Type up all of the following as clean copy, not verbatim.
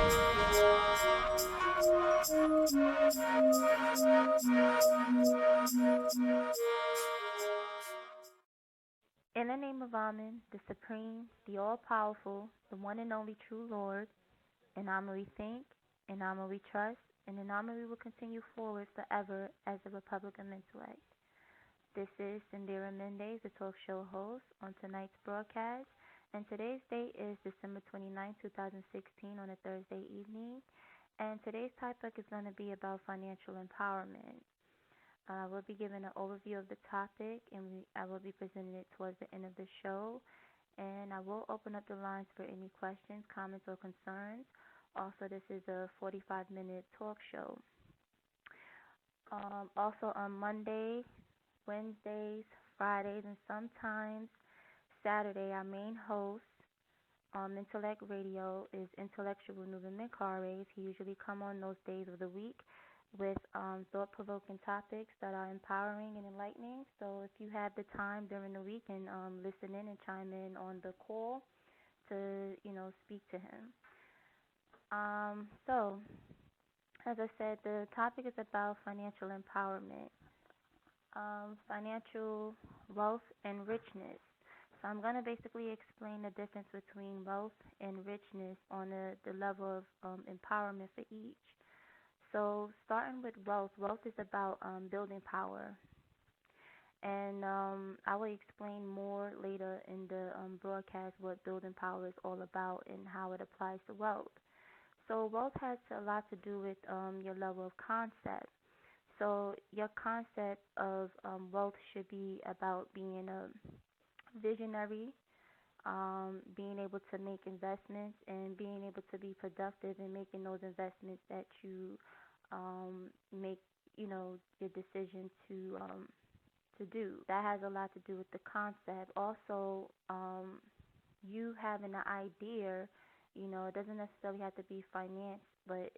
In the name of Amen, the Supreme, the All-Powerful, the one and only true Lord, in Amen we think, in Amen we trust, and in Amen we will continue forward forever as the Republic of Intellect. This is Indira Mendez, the talk show host on tonight's broadcast, and today's date is December 29, 2016 on a Thursday evening, and today's topic is going to be about financial empowerment. We'll be giving an overview of the topic, and I will be presenting it towards the end of the show. And I will open up the lines for any questions, comments, or concerns. Also, this is a 45-minute talk show. Also, on Monday, Wednesdays, Fridays, and sometimes Saturday, our main host on Intellect Radio is ꜰɪᴜᴜᴏᴜᴜᴜᴜ. He usually come on those days of the week with thought-provoking topics that are empowering and enlightening. So if you have the time during the week, and listen in and chime in on the call to, speak to him. So, as I said, the topic is about financial empowerment, financial wealth and richness. So I'm going to basically explain the difference between wealth and richness on the level of empowerment for each. So starting with wealth is about building power. And I will explain more later in the broadcast what building power is all about and how it applies to wealth. So wealth has a lot to do with your level of concept. So your concept of wealth should be about being a visionary, being able to make investments and being able to be productive in making those investments that you make, your decision to do. That has a lot to do with the concept. Also, you having an idea, it doesn't necessarily have to be finance, but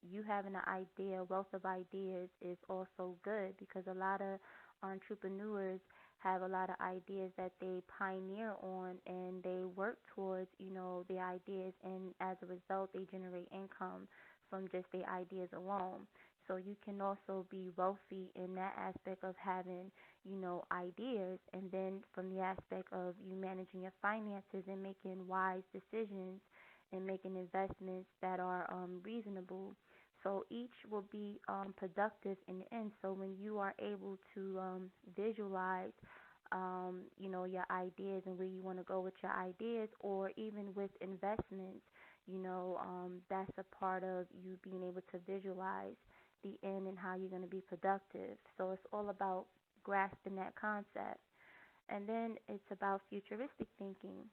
you having an idea, wealth of ideas is also good, because a lot of entrepreneurs have a lot of ideas that they pioneer on, and they work towards, their ideas, and as a result, they generate income from just their ideas alone. So you can also be wealthy in that aspect of having, ideas, and then from the aspect of you managing your finances and making wise decisions and making investments that are reasonable. So each will be productive in the end. So when you are able to visualize, your ideas and where you want to go with your ideas, or even with investments, that's a part of you being able to visualize the end and how you're going to be productive. So it's all about grasping that concept. And then it's about futuristic thinking.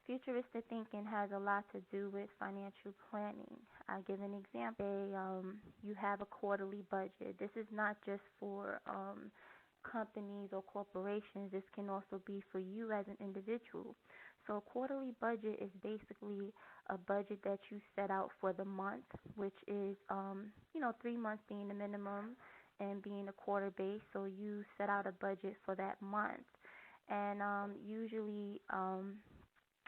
Futuristic thinking has a lot to do with financial planning. I'll give an example. You have a quarterly budget. This is not just for companies or corporations. This can also be for you as an individual. So a quarterly budget is basically a budget that you set out for the month, which is 3 months being the minimum and being a quarter base. So you set out a budget for that month. And usually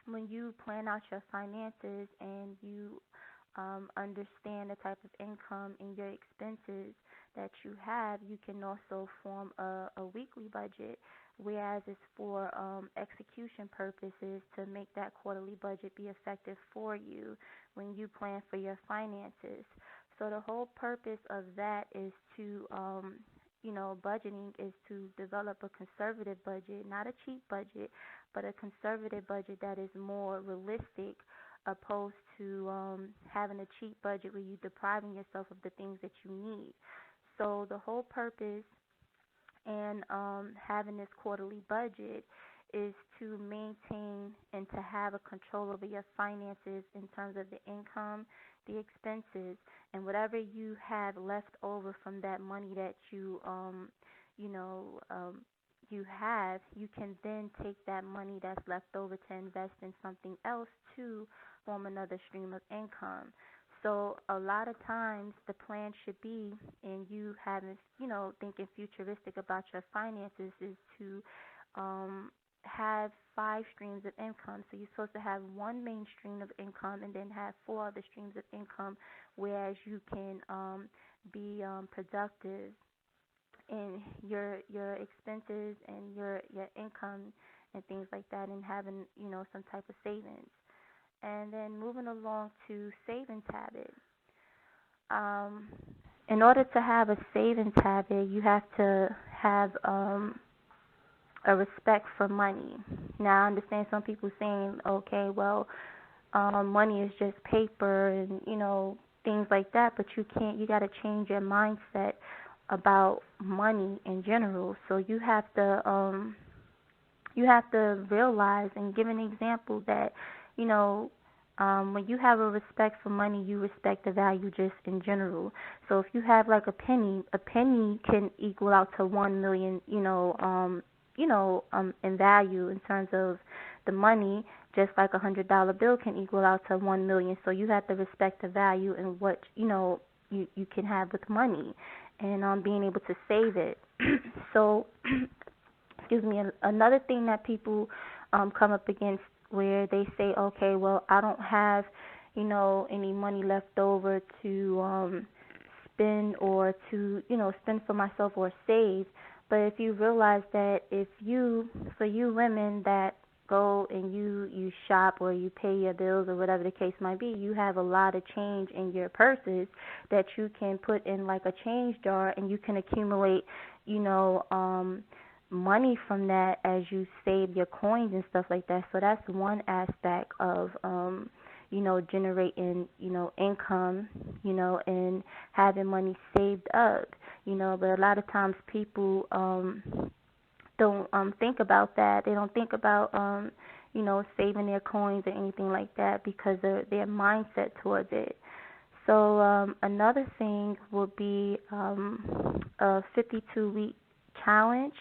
when you plan out your finances and you understand the type of income and your expenses that you have, you can also form a weekly budget, whereas it's for execution purposes to make that quarterly budget be effective for you when you plan for your finances. So the whole purpose of that is to, budgeting is to develop a conservative budget, not a cheap budget, but a conservative budget that is more realistic, opposed to having a cheap budget where you're depriving yourself of the things that you need. So the whole purpose and having this quarterly budget is to maintain and to have a control over your finances in terms of the income, the expenses, and whatever you have left over from that money that you have, you can then take that money that's left over to invest in something else to form another stream of income. So a lot of times the plan should be, and you having, thinking futuristic about your finances, is to have 5 streams of income. So you're supposed to have one main stream of income and then have 4 other streams of income, whereas you can be productive in your expenses and your income and things like that, and having some type of savings. And then moving along to savings habits. Um, in order to have a savings habit, you have to have a respect for money. Now, I understand some people saying, okay, well, money is just paper and things like that, but you got to change your mindset about money in general. So you have to realize and give an example that when you have a respect for money, you respect the value just in general. So if you have like a penny can equal out to 1 million, in value in terms of the money, just like $100 bill can equal out to 1 million. So you have to respect the value and what you can have with money, and being able to save it. So, excuse me. Another thing that people come up against, where they say, okay, well, I don't have any money left over to spend or to spend for myself or save. But if you realize that for you women that go and you shop or you pay your bills or whatever the case might be, you have a lot of change in your purses that you can put in like a change jar, and you can accumulate money from that as you save your coins and stuff like that. So that's one aspect of generating income, and having money saved up, but a lot of times people don't think about that. They don't think about saving their coins or anything like that because of their mindset towards it. So another thing would be a 52-week challenge.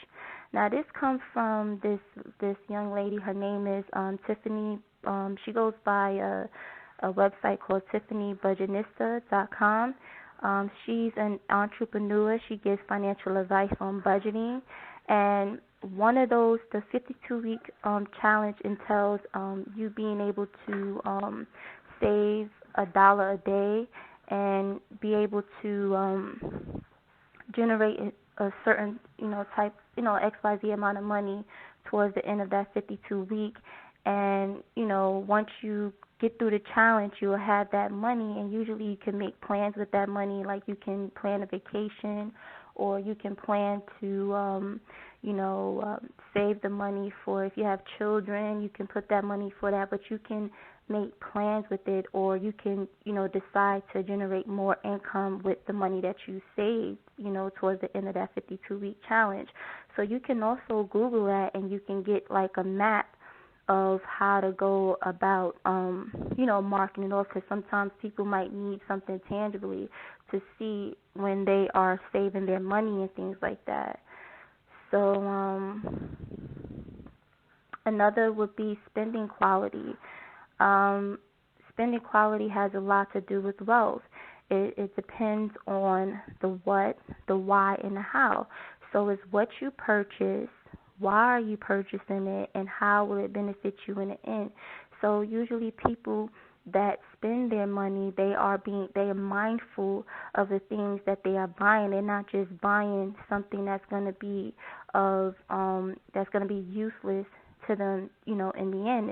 Now this comes from this young lady. Her name is Tiffany. She goes by a website called ⴰ she's an entrepreneur. She gives financial advice on budgeting, and one of those, the 52-week challenge, entails you being able to save $1 a day and be able to generate a certain type XYZ amount of money towards the end of that 52 week. And once you get through the challenge, you'll have that money, and usually you can make plans with that money. Like you can plan a vacation, or you can plan to save the money for, if you have children, you can put that money for that. But you can make plans with it, or you can decide to generate more income with the money that you saved towards the end of that 52-week challenge. So you can also Google that, and you can get like a map of how to go about marking it off, because sometimes people might need something tangibly to see when they are saving their money and things like that. So another would be spending quality. Spending quality has a lot to do with wealth. It depends on the what, the why, and the how. So it's what you purchase, why are you purchasing it, and how will it benefit you in the end. So usually people that spend their money, they are mindful of the things that they are buying. They're not just buying something that's going to be useless to them, in the end.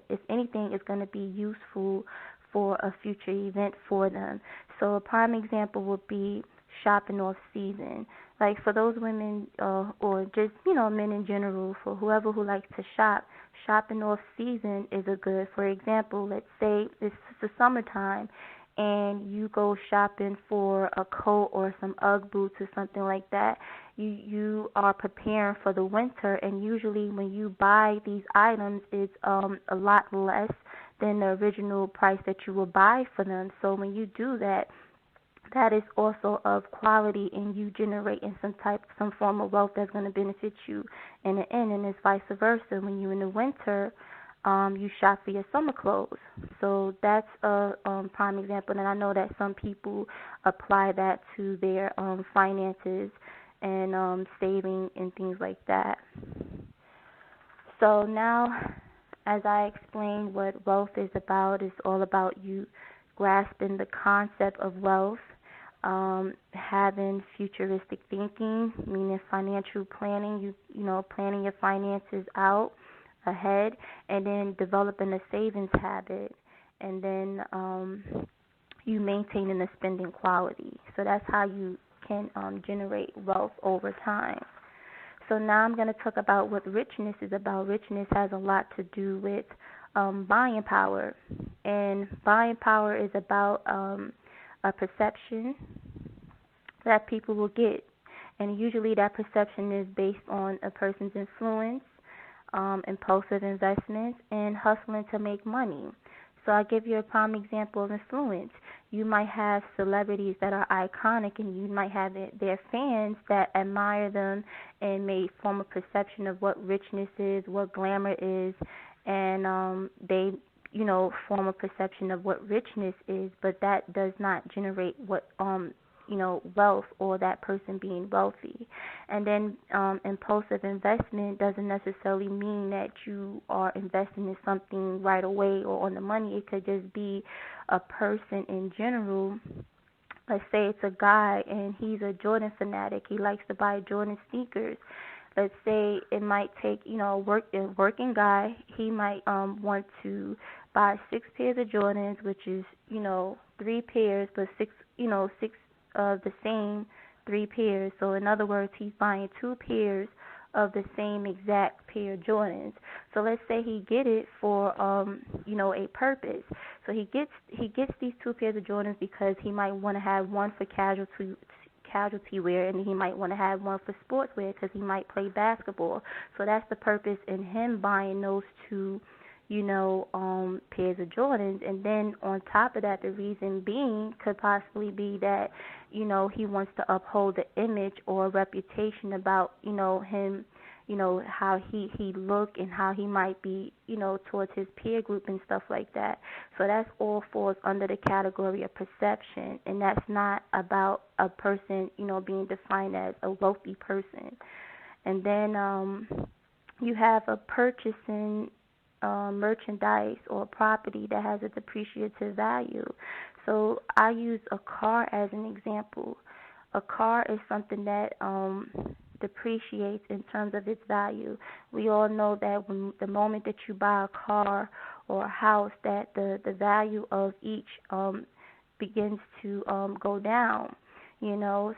If anything, it's going to be useful for a future event for them. So a prime example would be shopping off season. Like for those women or just men in general, for whoever who likes to shop, shopping off season is a good. For example, let's say it's the summertime and you go shopping for a coat or some Ugg boots or something like that. You are preparing for the winter, and usually when you buy these items, it's a lot less than the original price that you will buy for them. So when you do that, that is also of quality, and you generating some form of wealth that's going to benefit you in the end, and it's vice versa. When you're in the winter, you shop for your summer clothes. So that's a prime example, and I know that some people apply that to their finances and saving and things like that. So now, as I explained what wealth is about, it's all about you grasping the concept of wealth, having futuristic thinking, meaning financial planning, planning your finances out ahead, and then developing a savings habit, and then you maintaining a spending quality. So that's how you can generate wealth over time. So now I'm going to talk about what richness is about. Richness has a lot to do with buying power, and buying power is about a perception that people will get, and usually that perception is based on a person's influence, impulsive investments, and hustling to make money. So I'll give you a prime example of influence. You might have celebrities that are iconic, and you might have their fans that admire them and may form a perception of what richness is, what glamour is, and they, form a perception of what richness is, but that does not generate what wealth or that person being wealthy. And then impulsive investment doesn't necessarily mean that you are investing in something right away or on the money. It could just be a person in general. Let's say it's a guy and he's a Jordan fanatic. He likes to buy Jordan sneakers. Let's say it might take, a working guy. He might want to buy 6 pairs of Jordans, which is, 3 pairs, but six of the same 3 pairs. So in other words, he's buying 2 pairs of the same exact pair of Jordans. So let's say he get it for a purpose. So he gets these 2 pairs of Jordans because he might want to have one for casualty wear, and he might want to have one for sports wear because he might play basketball. So that's the purpose in him buying those 2 pairs of Jordans. And then on top of that, the reason being could possibly be that, he wants to uphold the image or reputation about, him, how he look and how he might be, towards his peer group and stuff like that. So that's all falls under the category of perception, and that's not about a person, being defined as a wealthy person. And then you have a purchasing merchandise or property that has a depreciative value. So I use a car as an example. A car is something that depreciates in terms of its value. We all know that when the moment that you buy a car or a house, that the value of each begins to go down.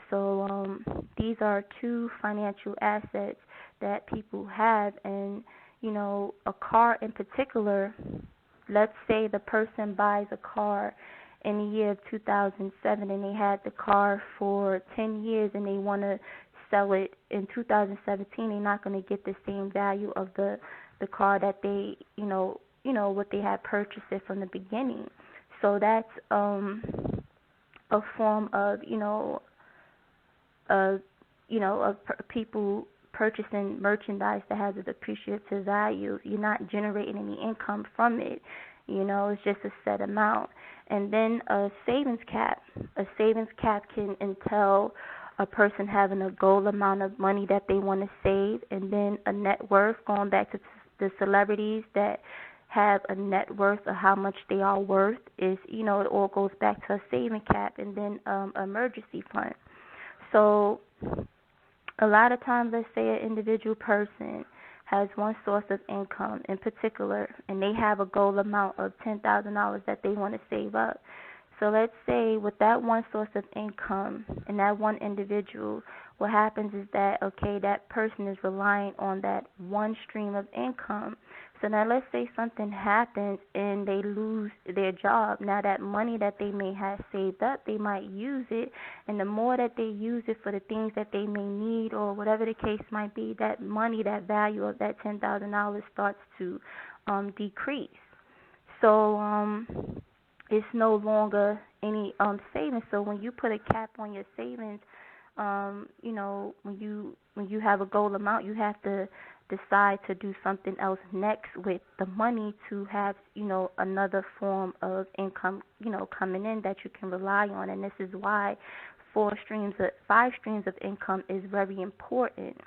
So these are 2 financial assets that people have, and a car in particular. Let's say the person buys a car in the year of 2007, and they had the car for 10 years, and they want to sell it in 2017. They're not going to get the same value of the car that they, what they had purchased it from the beginning. So that's a form of, of people purchasing merchandise that has a depreciative value. You're not generating any income from it. It's just a set amount. And then a savings cap. A savings cap can entail a person having a goal amount of money that they want to save, and then a net worth, going back to the celebrities that have a net worth of how much they are worth, is, it all goes back to a saving cap, and then emergency fund. So a lot of times, let's say an individual person has one source of income in particular, and they have a goal amount of $10,000 that they want to save up. So let's say with that one source of income and that one individual, what happens is that, that person is relying on that one stream of income. So now let's say something happens and they lose their job. Now that money that they may have saved up, they might use it, and the more that they use it for the things that they may need or whatever the case might be, that money, that value of that $10,000 starts to decrease. So it's no longer any savings. So when you put a cap on your savings, when you have a goal amount, you have to decide to do something else next with the money to have, another form of income, coming in that you can rely on. And this is why 5 streams of income is very important.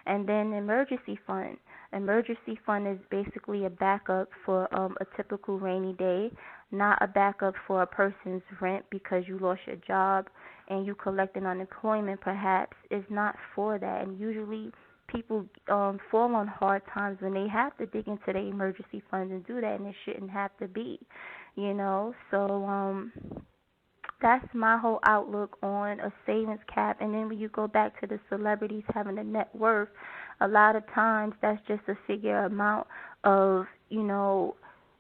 And then emergency fund. Emergency fund is basically a backup for a typical rainy day, not a backup for a person's rent because you lost your job and you collecting unemployment perhaps. It's not for that. And usually people fall on hard times when they have to dig into their emergency funds and do that, and it shouldn't have to be, you know. So that's my whole outlook on a savings cap. And then when you go back to the celebrities having a net worth, a lot of times that's just a figure amount of, you know,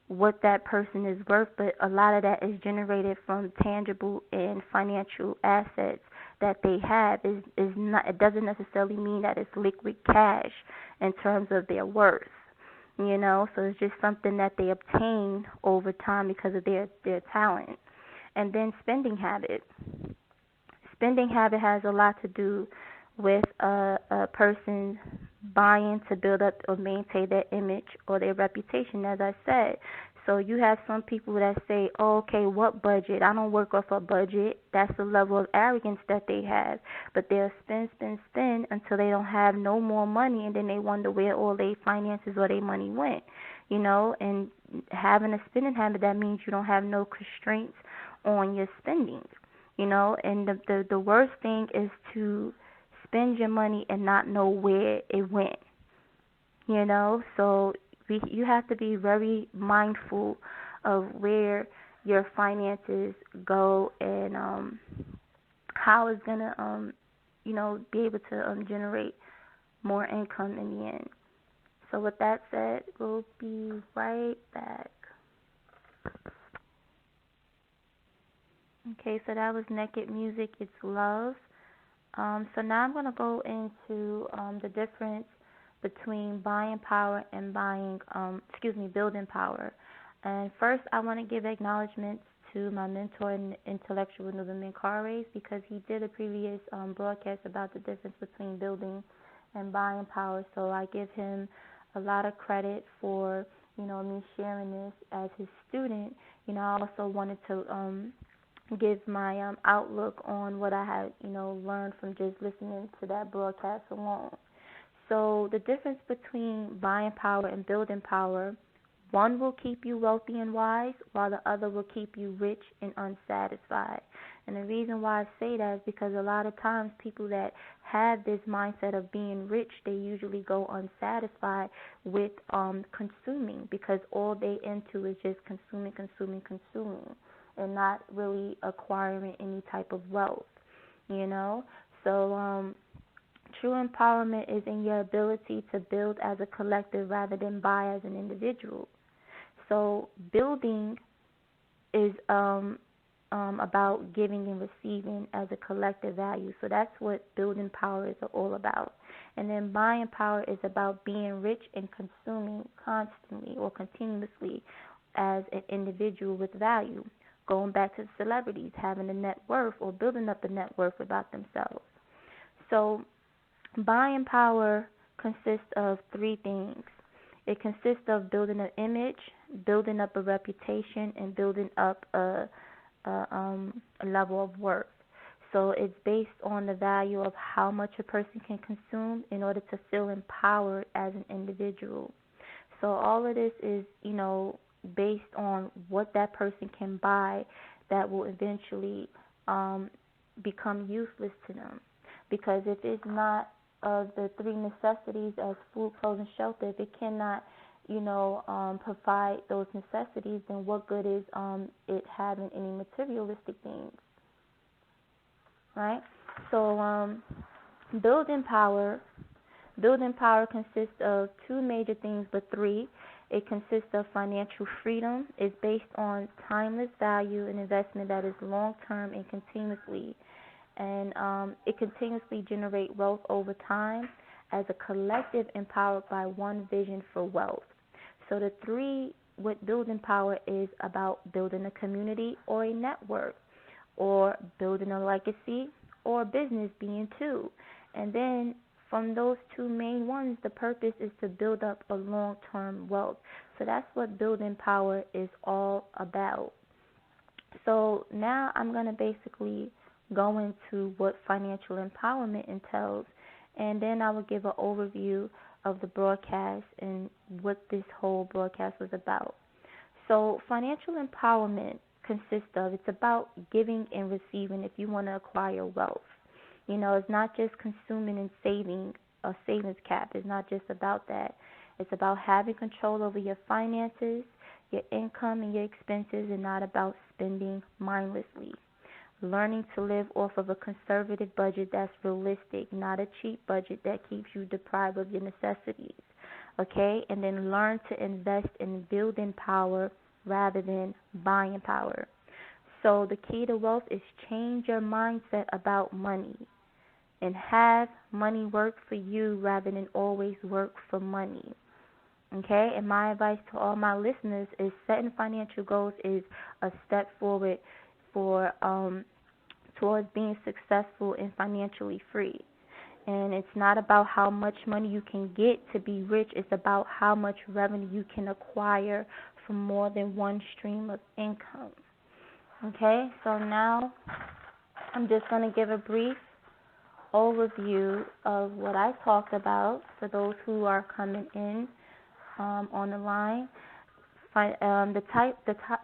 what that person is worth, but a lot of that is generated from tangible and financial assets that they have. Is not, it doesn't necessarily mean that it's liquid cash in terms of their worth, you know. So it's just something that they obtain over time because of their talent. And then spending habit. Spending habit has a lot to do with a person buying to build up or maintain their image or their reputation, as I said. So you have some people that say, oh, okay, what budget? I don't work off a budget. That's the level of arrogance that they have. But they'll spend until they don't have no more money, and then they wonder where all their finances or their money went, you know. And having a spending habit, that means you don't have no constraints on your spending, you know. And the worst thing is to spend your money and not know where it went, you know. So you have to be very mindful of where your finances go and how it's gonna you know, be able to generate more income in the end. So with that said, we'll be right back. Okay, so that was Naked Music, It's Love. So now I'm going to go into the difference between buying power and building power. And first, I want to give acknowledgments to my mentor in intellectual 괰ɪᴜ because he did a previous broadcast about the difference between building and buying power. So I give him a lot of credit for, you know, me sharing this as his student. You know, I also wanted to give my outlook on what I had, you know, learned from just listening to that broadcast alone. So the difference between buying power and building power, one will keep you wealthy and wise, while the other will keep you rich and unsatisfied. And the reason why I say that is because a lot of times people that have this mindset of being rich, they usually go unsatisfied with consuming, because all they into is just consuming, and not really acquiring any type of wealth, you know. So true empowerment is in your ability to build as a collective rather than buy as an individual. So building is about giving and receiving as a collective value. So that's what building power is all about. And then buying power is about being rich and consuming constantly or continuously as an individual with value. Going back to the celebrities, having a net worth or building up a net worth about themselves. So buying power consists of three things. It consists of building an image, building up a reputation, and building up a level of worth. So it's based on the value of how much a person can consume in order to feel empowered as an individual. So all of this is, you know, based on what that person can buy that will eventually become useless to them. Because if it's not of the three necessities as food, clothing, shelter, if it cannot, you know, provide those necessities, then what good is it having any materialistic things, right? So building power consists of two major things, but three. It consists of financial freedom. It's based on timeless value and investment that is long-term and continuously. And it continuously generates wealth over time as a collective empowered by one vision for wealth. So the three with building power is about building a community or a network, or building a legacy, or business being two. And then from those two main ones, the purpose is to build up a long-term wealth. So that's what building power is all about. So now I'm going to basically go into what financial empowerment entails, and then I will give an overview of the broadcast and what this whole broadcast was about. So financial empowerment consists of, it's about giving and receiving if you want to acquire wealth. It's not just consuming and saving a savings cap. It's not just about that. It's about having control over your finances, your income, and your expenses, and not about spending mindlessly. Learning to live off of a conservative budget that's realistic, not a cheap budget that keeps you deprived of your necessities. Okay? And then learn to invest in building power rather than buying power. So the key to wealth is change your mindset about money and have money work for you rather than always work for money. Okay? And my advice to all my listeners is setting financial goals is a step forward for towards being successful and financially free. And it's not about how much money you can get to be rich. It's about how much revenue you can acquire from more than one stream of income. Okay, so now I'm just going to give a brief overview of what I talked about for those who are coming in on the line. The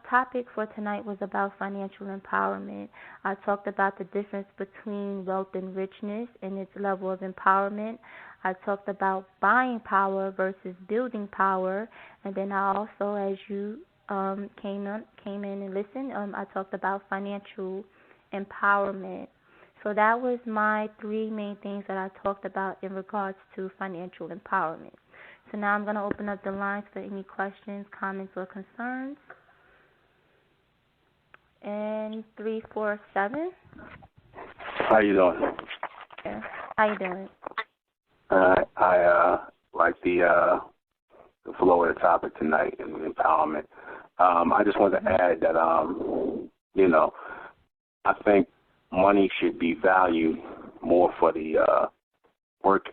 topic for tonight was about financial empowerment. I talked about the difference between wealth and richness and its level of empowerment. I talked about buying power versus building power, and then I also, as you came in and listened, I talked about financial empowerment. So that was my three main things that I talked about in regards to financial empowerment. So now I'm going to open up the lines for any questions, comments, or concerns. And 347. How you doing? Yeah. How you doing? I like the flow of the topic tonight and empowerment. I just want to add that I think money should be valued more for the work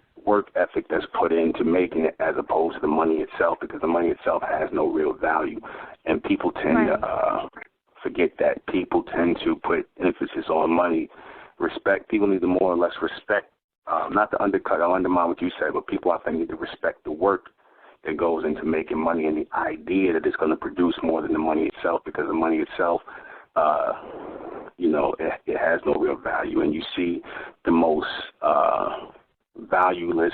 ethic that's put into making it as opposed to the money itself, because the money itself has no real value. And people tend to forget that. People tend to put emphasis on money. Respect, people need to more or less respect, not to undercut or undermine what you said, but people, I think, need to respect the work that goes into making money and the idea that it's going to produce more than the money itself, because the money itself, it has no real value. And you see the most valueless,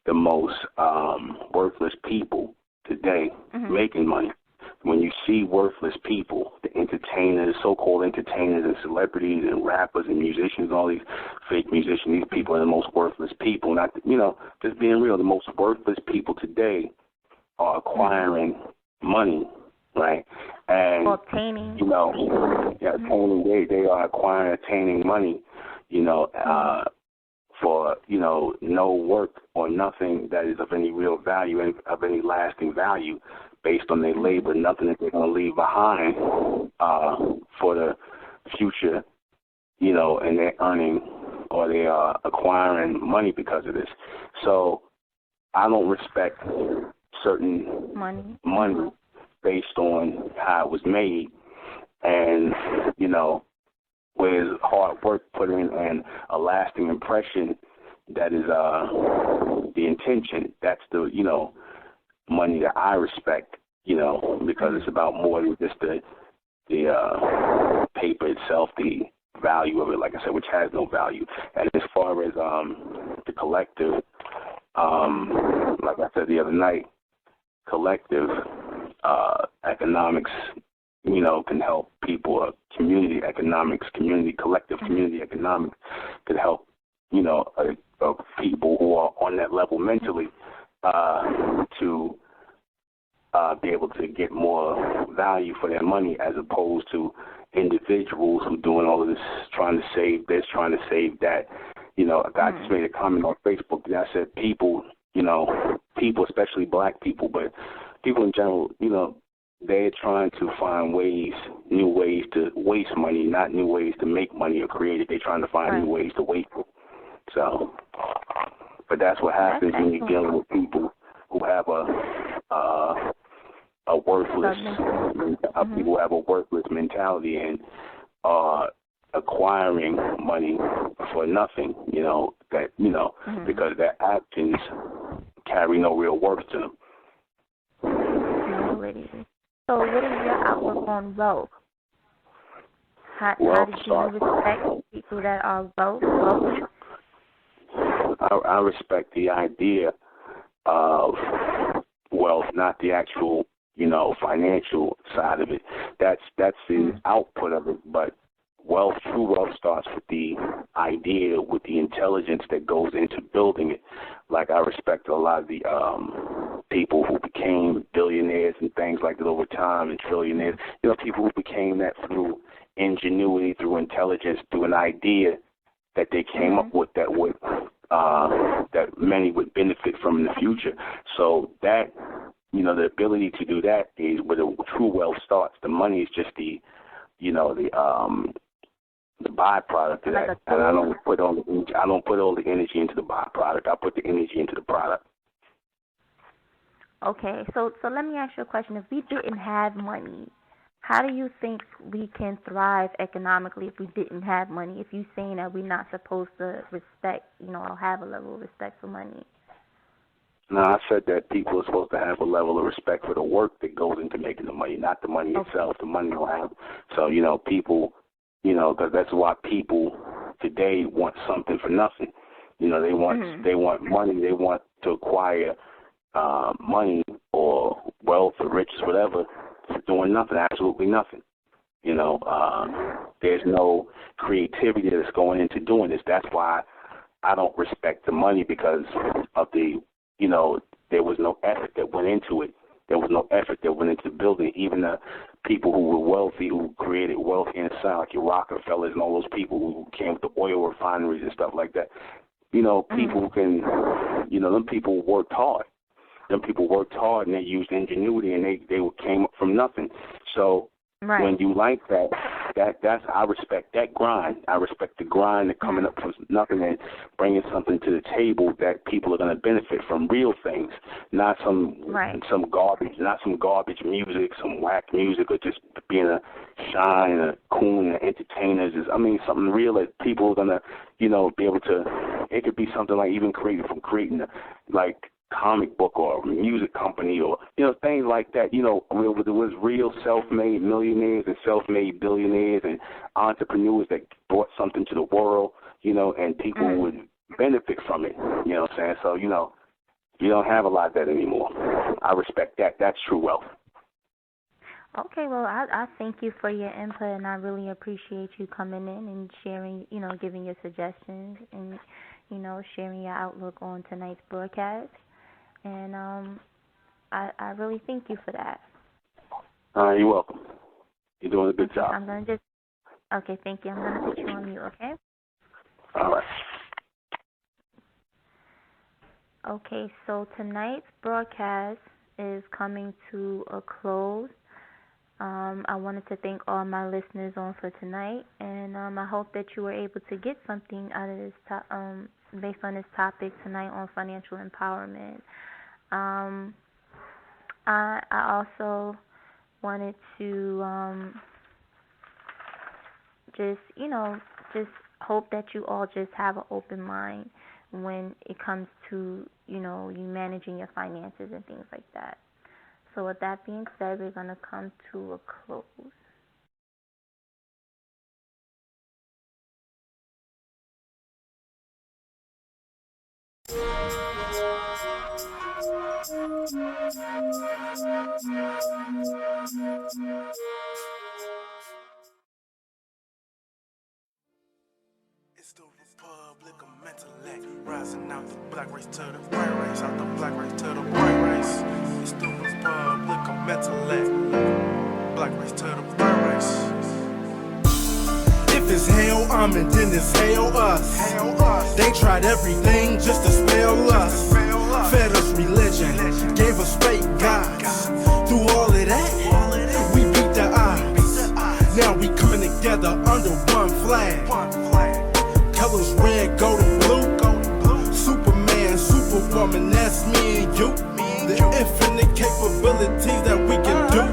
the most worthless people today making money. When you see worthless people, the entertainers, so-called entertainers and celebrities and rappers and musicians, all these fake musicians, these people are the most worthless people. Not, just being real, the most worthless people today are acquiring money, right? And obtaining. They are attaining money, for, no work or nothing that is of any real value and of any lasting value based on their labor, nothing that they're going to leave behind for the future, and they're earning or they are acquiring money because of this. So I don't respect certain money based on how it was made and, with hard work put in and a lasting impression that is the intention. That's the, money that I respect, because it's about more than just the paper itself, the value of it, like I said, which has no value. And as far as the collective, like I said the other night, collective economics, can help people. Community economics, collective community economics could help, people who are on that level mentally to be able to get more value for their money, as opposed to individuals who doing all of this, trying to save this, trying to save that. A guy just made a comment on Facebook that I said people, especially black people, but people in general, they're trying to find new ways to waste money, not new ways to make money or create it. They're trying to find new ways to waste it. So, but that's what happens when you're dealing with people who have a worthless, people who have a worthless mentality and acquiring money for nothing, because their actions carry no real worth to them. No, it isn't. So what is your outlook on wealth? How do you respect people that are wealthy? I respect the idea of wealth, not the actual, financial side of it. That's the output of it. But true wealth starts with the idea, with the intelligence that goes into building it. Like I respect a lot of the people who became billionaires and things like that over time, and trillionaires. People who became that through ingenuity, through intelligence, through an idea that they came up with that many would benefit from in the future. So that, the ability to do that is where the true wealth starts. The money is just the byproduct of that. And I don't put all the energy into the byproduct. I put the energy into the product. Okay, so let me ask you a question. If we didn't have money, how do you think we can thrive economically if we didn't have money? If you're saying that we're not supposed to respect, or have a level of respect for money. No, I said that people are supposed to have a level of respect for the work that goes into making the money, not the money itself. The money don't have. So, people, because that's why people today want something for nothing. They want money. They want to acquire money or wealth or riches, whatever, for doing nothing, absolutely nothing. There's no creativity that's going into doing this. That's why I don't respect the money, because of the, there was no effort that went into it. There was no effort that went into building. Even the people who were wealthy, who created wealth inside, like your Rockefellers and all those people who came with the oil refineries and stuff like that. People can, them people worked hard. Them people worked hard and they used ingenuity, and they came up from nothing. So when you like that's I respect that grind. I respect the grind of coming up from nothing and bringing something to the table that people are going to benefit from, real things, not some garbage music, some whack music, or just being a shine, a coon, and entertainers. Something real that people are going to, be able to. It could be something like even creating like comic book or a music company or, things like that, where there was real self-made millionaires and self-made billionaires and entrepreneurs that brought something to the world, and people would benefit from it, you know what I'm saying? So, you don't have a lot of that anymore. I respect that. That's true wealth. Okay, well, I thank you for your input, and I really appreciate you coming in and sharing, giving your suggestions and, sharing your outlook on tonight's broadcast. And I really thank you for that. You're welcome. You're doing a good job. Okay, thank you. I'm going to put you on mute, okay? All right. Okay, so tonight's broadcast is coming to a close. I wanted to thank all my listeners on for tonight, and I hope that you were able to get something out of this based on this topic tonight on financial empowerment. I also wanted to just hope that you all just have an open mind when it comes to, you managing your finances and things like that. So with that being said, we're going to come to a close. It's the Republic of Intellect, rising out the black race to the white race, out the black race to the white race. It's the Republic of Intellect, black race to the white race. If it's hell, and then it's hell us. They tried everything just to spell us. Fed us religion, gave us fake gods. Through all of that, we beat the odds. Now we coming together under one flag. Colors red, gold, and blue. Superman, Superwoman, that's me and you. The infinite capabilities that we can do.